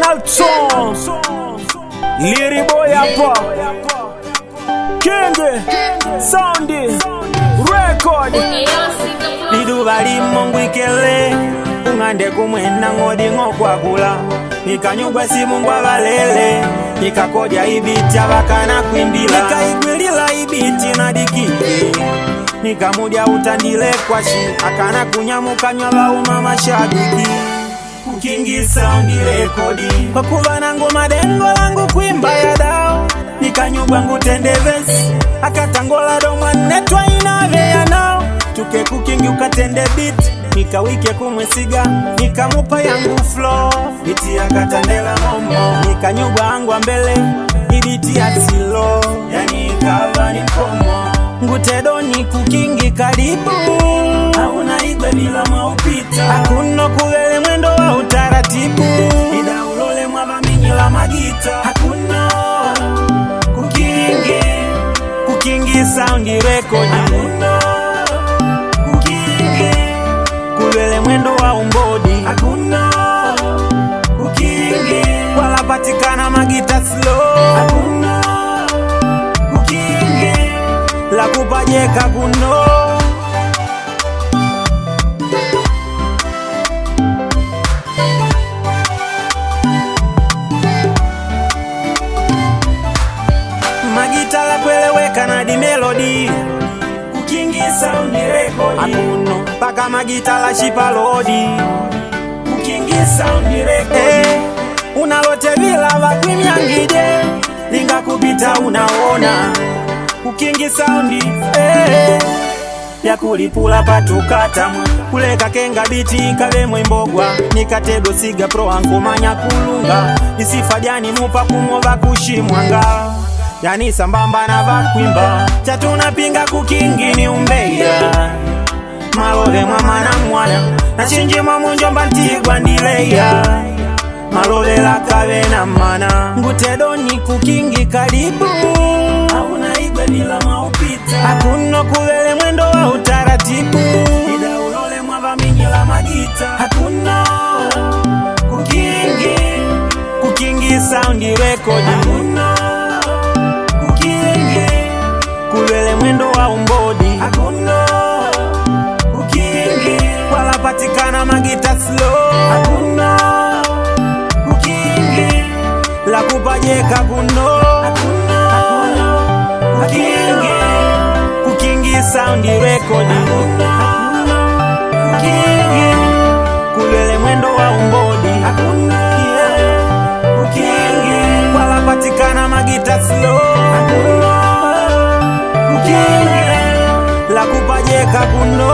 Donaldson Liri Boy hapa Kenge Soundi Record Liduba limongu ikele Ungande kumwena ngodi ngokwagula Nikanyugwa simu ngwa balele Nikakodya ibiti abakana kwimbila Nikaigwilila ibiti na dikiki Nikamudya utandile kwashi Akana kunyamuka nywa uma mashabiki Kukingi Soundi Record Kwa kuvana ngoma dengo langu kuimba ya dao Nikanyugwa ngutende vesi Akatangola doma netwa inave ya nao Tuke kukingi ukatende beat Nikawike kumwesiga Nikamupa yangu flow Biti akatandela momo Nikanyugwa angwa mbele Ibiti ya silo Yani ikava ni komo Ngutedo ni kukingi karibu Hauna igwe bila maupita Hakuno kulele mwendo wa utaratibu Ida ulole mwaba mingi la magita Hakuno kukingi Kukingi Soundi Record Hakuno kukingi Kulele mwendo wa umbodi Hakuno kukingi Wala patikana magita slow Hakuno kukingi La kupajeka kuno Magita la kweleweka na di melody Kukingi Soundi Record Akuno paka magita la shipa lodi Kukingi Soundi Record Unalote vila wakwimyangide Linga kupita unaona Kukingi Soundi Ya kulipula patukatamwa Kuleka kenga biti kabe mwimbogwa Nikatedo siga pro ankumanya kulunga Isifadiani mupa kumova kushimwanga Yani sambamba na vakwimba Chatuna pinga kukingi ni umbeya Malove mama na mwana Na chinji mamunjomba ntigwa ndileya Malove la kabe na mana Ngutedo ni kukingi karibu Hauna igwe bila maupita Hakuno kulele mwendo wa utaratibu Ida ulole mwava mingi la magita Hakuno kukingi Kukingi Soundi Record Hakuno kukingi Kulele mwendo wa umbodi Hakuno kukingi Wala patikana magita slow Hakuno kukingi La kupajeka kuno Kukingi Kukingi Soundi Record Kukingi Kulele mwendo wa umbodi Kukingi Wala patikana magita slow Kukingi La kupajeka kuno